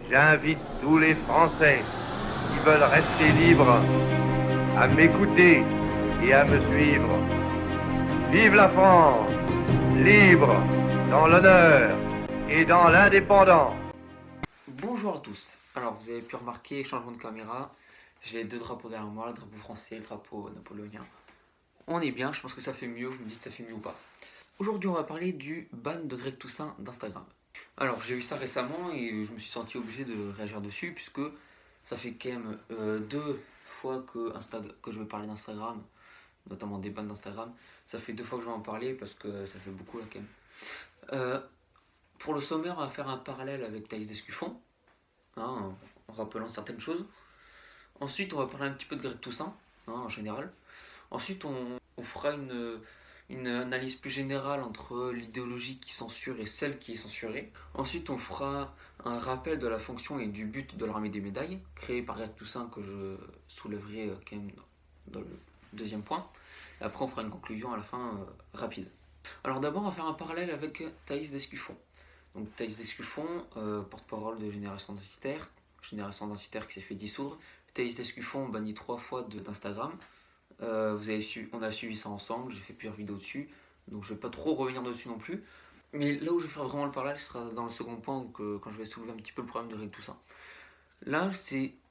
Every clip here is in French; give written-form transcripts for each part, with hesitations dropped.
J'invite tous les Français qui veulent rester libres à m'écouter et à me suivre. Vive la France, libre dans l'honneur et dans l'indépendance. Bonjour à tous. Alors vous avez pu remarquer, changement de caméra, j'ai les deux drapeaux derrière moi, le drapeau français et le drapeau napoléonien. On est bien, je pense que ça fait mieux, vous me dites si ça fait mieux ou pas. Aujourd'hui on va parler du ban de Greg Toussaint d'Instagram. Alors j'ai vu ça récemment et je me suis senti obligé de réagir dessus puisque ça fait quand même deux fois que je vais parler d'Instagram, notamment des bans d'Instagram. Ça fait deux fois que je vais en parler parce que ça fait beaucoup là quand même. Pour le sommaire, on va faire un parallèle avec Thaïs Descuffon, hein, en rappelant certaines choses. Ensuite, on va parler un petit peu de Greg Toussaint, en général. Ensuite, on fera une analyse plus générale entre l'idéologie qui censure et celle qui est censurée. Ensuite, on fera un rappel de la fonction et du but de l'armée des médailles, créée par Greg Toussaint, que je soulèverai quand même dans le deuxième point. Et après, on fera une conclusion à la fin rapide. Alors d'abord, on va faire un parallèle avec Thaïs Descuffon. Donc Thaïs Descuffon, porte-parole de Génération Identitaire qui s'est fait dissoudre. Thaïs Descuffon banni 3 fois d'Instagram. On a suivi ça ensemble, j'ai fait plusieurs vidéos dessus, donc je ne vais pas trop revenir dessus non plus. Mais là où je vais faire vraiment le parallèle, ce sera dans le second point, quand je vais soulever un petit peu le problème de Greg Toussaint. Là,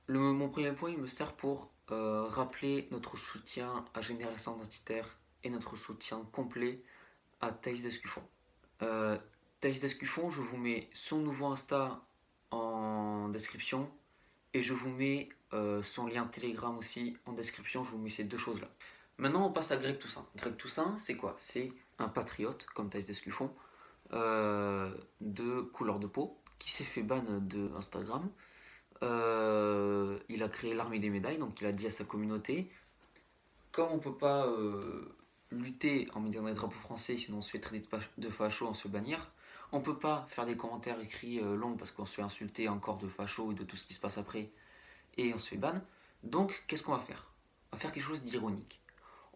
mon premier point, il me sert pour rappeler notre soutien à Génération Identitaire et notre soutien complet à Thaïs Descuffon. Thaïs Descuffon, je vous mets son nouveau Insta en description et je vous mets son lien Telegram aussi en description. Je vous mets ces deux choses là. Maintenant, on passe à Greg Toussaint. Greg Toussaint, c'est quoi? C'est un patriote, comme Thaïs Descuffon, de couleur de peau, qui s'est fait ban de Instagram. Il a créé l'armée des médailles, donc il a dit à sa communauté, comme on peut pas lutter en mettant des drapeaux français, sinon on se fait traiter de facho, on se fait bannir. On peut pas faire des commentaires écrits longs parce qu'on se fait insulter encore de facho et de tout ce qui se passe après et on se fait ban. Donc qu'est-ce qu'on va faire? On va faire quelque chose d'ironique.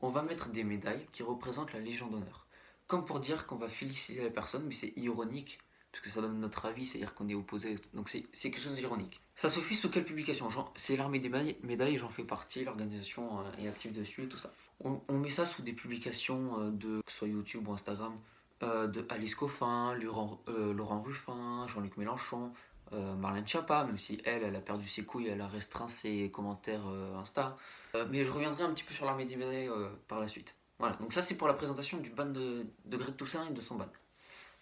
On va mettre des médailles qui représentent la Légion d'honneur. Comme pour dire qu'on va féliciter la personne, mais c'est ironique, parce que ça donne notre avis, c'est-à-dire qu'on est opposé. Donc c'est quelque chose d'ironique. Ça se fait sous quelle publication? C'est l'armée des médailles, j'en fais partie, l'organisation est active dessus et tout ça. On met ça sous des publications que ce soit YouTube ou Instagram, de Alice Coffin, Laurent Ruffin, Jean-Luc Mélenchon, Marlène Schiappa, même si elle a perdu ses couilles, elle a restreint ses commentaires Insta. Mais je reviendrai un petit peu sur l'armée des médailles par la suite. Voilà, donc ça c'est pour la présentation du ban de Greg Toussaint et de son ban.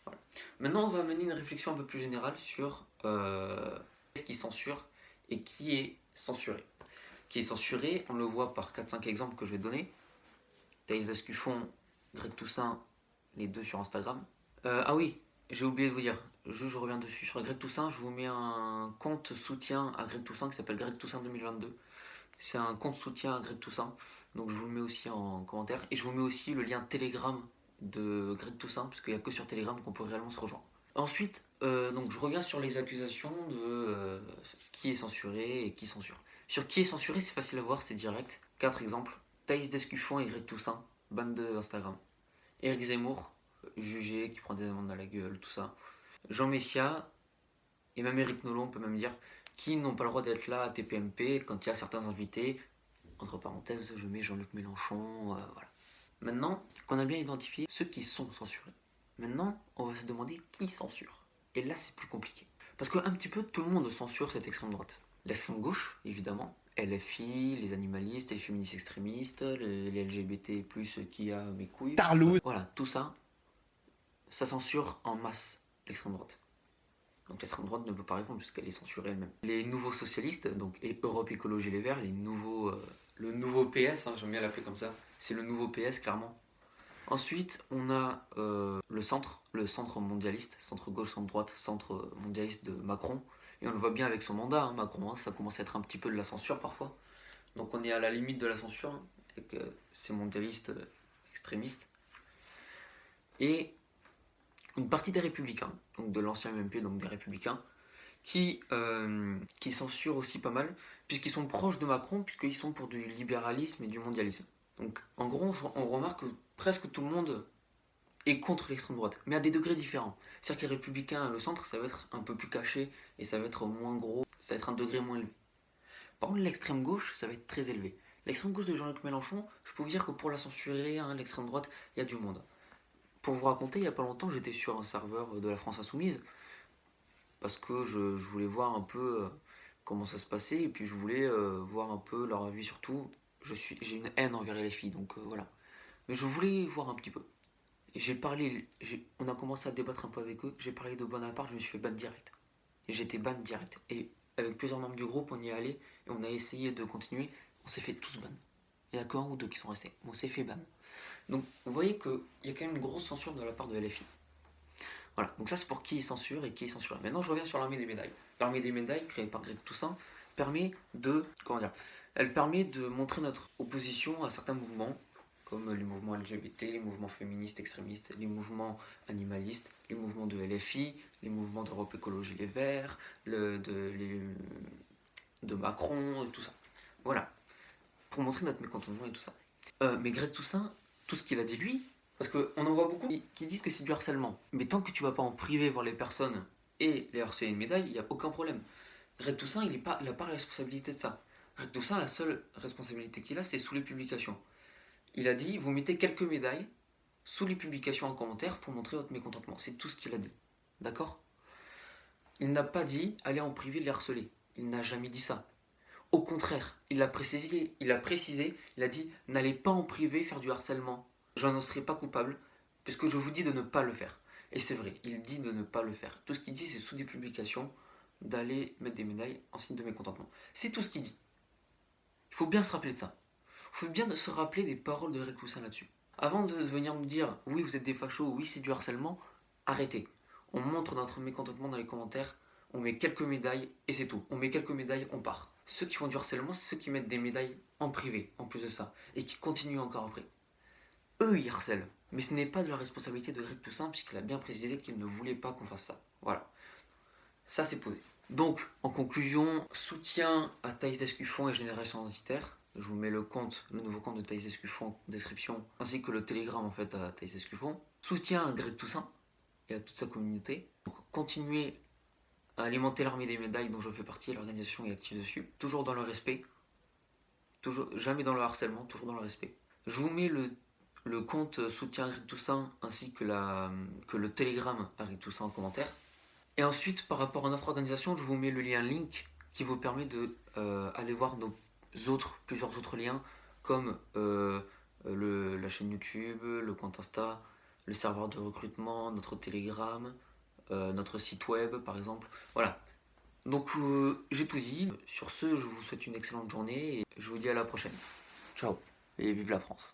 Voilà. Maintenant on va mener une réflexion un peu plus générale sur ce qui censure et qui est censuré. Qui est censuré, on le voit par 4-5 exemples que je vais donner. Thaïs Descuffon, Greg Toussaint, les deux sur Instagram. Ah oui, j'ai oublié de vous dire, je reviens dessus. Sur Greg Toussaint, je vous mets un compte soutien à Greg Toussaint qui s'appelle Greg Toussaint 2022. C'est un compte soutien à Greg Toussaint, donc je vous le mets aussi en commentaire. Et je vous mets aussi le lien Telegram de Greg Toussaint, parce qu'il n'y a que sur Telegram qu'on peut réellement se rejoindre. Ensuite, donc je reviens sur les accusations de qui est censuré et qui censure. Sur qui est censuré, c'est facile à voir, c'est direct. 4 exemples. Thaïs Descuffon et Greg Toussaint, ban de Instagram. Éric Zemmour, jugé, qui prend des amendes à la gueule, tout ça. Jean Messia, et même Éric Nolot, on peut même dire, qui n'ont pas le droit d'être là à TPMP quand il y a certains invités. Entre parenthèses, je mets Jean-Luc Mélenchon, voilà. Maintenant qu'on a bien identifié ceux qui sont censurés, maintenant on va se demander qui censure. Et là c'est plus compliqué. Parce qu'un petit peu tout le monde censure cette extrême droite. L'extrême gauche, évidemment, LFI, les animalistes, les féministes extrémistes, les LGBT+, qui a mes couilles. Tarlouse. Voilà, tout ça, ça censure en masse l'extrême droite. Donc l'extrême droite ne peut pas répondre puisqu'elle est censurée elle-même. Les nouveaux socialistes, donc et Europe Écologie Les Verts, le nouveau PS, j'aime bien l'appeler comme ça, c'est le nouveau PS clairement. Ensuite, on a le centre mondialiste, centre gauche, centre droite, centre mondialiste de Macron. Et on le voit bien avec son mandat, Macron, ça commence à être un petit peu de la censure parfois. Donc on est à la limite de la censure, avec ces mondialistes extrémistes. Et une partie des républicains, donc de l'ancien UMP, donc des républicains, qui censurent aussi pas mal, puisqu'ils sont proches de Macron, puisqu'ils sont pour du libéralisme et du mondialisme. Donc en gros, on remarque que presque tout le monde et contre l'extrême droite, mais à des degrés différents. C'est-à-dire que les républicains, le centre, ça va être un peu plus caché et ça va être moins gros, ça va être un degré moins élevé. Par contre, l'extrême gauche, ça va être très élevé. L'extrême gauche de Jean-Luc Mélenchon, je peux vous dire que pour la censurer, hein, l'extrême droite, il y a du monde. Pour vous raconter, il n'y a pas longtemps, j'étais sur un serveur de la France Insoumise parce que je voulais voir un peu comment ça se passait et puis je voulais voir un peu leur avis sur tout. J'ai une haine envers les filles, donc voilà. Mais je voulais voir un petit peu. On a commencé à débattre un peu avec eux, j'ai parlé de Bonaparte, je me suis fait ban direct. Et j'étais ban direct. Et avec plusieurs membres du groupe, on y est allé et on a essayé de continuer, on s'est fait tous ban. Il n'y en a qu'un ou deux qui sont restés, on s'est fait ban. Donc vous voyez qu'il y a quand même une grosse censure de la part de LFI. Voilà, donc ça c'est pour qui est censure et qui est censuré. Maintenant je reviens sur l'armée des médailles. L'armée des médailles, créée par Greg Toussaint, permet de, elle permet de montrer notre opposition à certains mouvements, comme les mouvements LGBT, les mouvements féministes extrémistes, les mouvements animalistes, les mouvements de LFI, les mouvements d'Europe Écologie Les Verts, de Macron, et tout ça. Voilà, pour montrer notre mécontentement et tout ça. Mais Greg Toussaint, tout ce qu'il a dit lui, parce qu'on en voit beaucoup qui disent que c'est du harcèlement. Mais tant que tu vas pas en privé voir les personnes et les harceler une médaille, il n'y a aucun problème. Greg Toussaint, il n'a pas la responsabilité de ça. Greg Toussaint, la seule responsabilité qu'il a, c'est sous les publications. Il a dit, vous mettez quelques médailles sous les publications en commentaire pour montrer votre mécontentement. C'est tout ce qu'il a dit. D'accord? Il n'a pas dit, allez en privé les harceler. Il n'a jamais dit ça. Au contraire, il a précisé, il a dit, n'allez pas en privé faire du harcèlement. Je n'en serai pas coupable, puisque je vous dis de ne pas le faire. Et c'est vrai, il dit de ne pas le faire. Tout ce qu'il dit, c'est sous des publications, d'aller mettre des médailles en signe de mécontentement. C'est tout ce qu'il dit. Il faut bien se rappeler de ça. Il faut bien se rappeler des paroles de Greg Toussaint là-dessus. Avant de venir nous dire, oui, vous êtes des fachos, oui, c'est du harcèlement, arrêtez. On montre notre mécontentement dans les commentaires, on met quelques médailles, et c'est tout. On met quelques médailles, on part. Ceux qui font du harcèlement, c'est ceux qui mettent des médailles en privé, en plus de ça, et qui continuent encore après. Eux, ils harcèlent. Mais ce n'est pas de la responsabilité de Greg Toussaint, puisqu'il a bien précisé qu'il ne voulait pas qu'on fasse ça. Voilà. Ça, c'est posé. Donc, en conclusion, soutien à Thaïs Escuffon et Génération Identitaire. Je vous mets le nouveau compte de Thaïs Escuffon en description, ainsi que le télégramme en fait à Thaïs Escuffon. Soutien à Greg Toussaint et à toute sa communauté. Donc, continuez à alimenter l'armée des médailles dont je fais partie, l'organisation est active dessus. Toujours dans le respect. Jamais dans le harcèlement, toujours dans le respect. Je vous mets le compte soutien à Greg Toussaint ainsi que le télégramme à Greg Toussaint en commentaire. Et ensuite, par rapport à notre organisation, je vous mets le lien link qui vous permet de aller voir plusieurs autres liens comme la chaîne YouTube, le compte Insta, le serveur de recrutement, notre Telegram, notre site web par exemple. Voilà. Donc j'ai tout dit. Sur ce, je vous souhaite une excellente journée et je vous dis à la prochaine. Ciao et vive la France.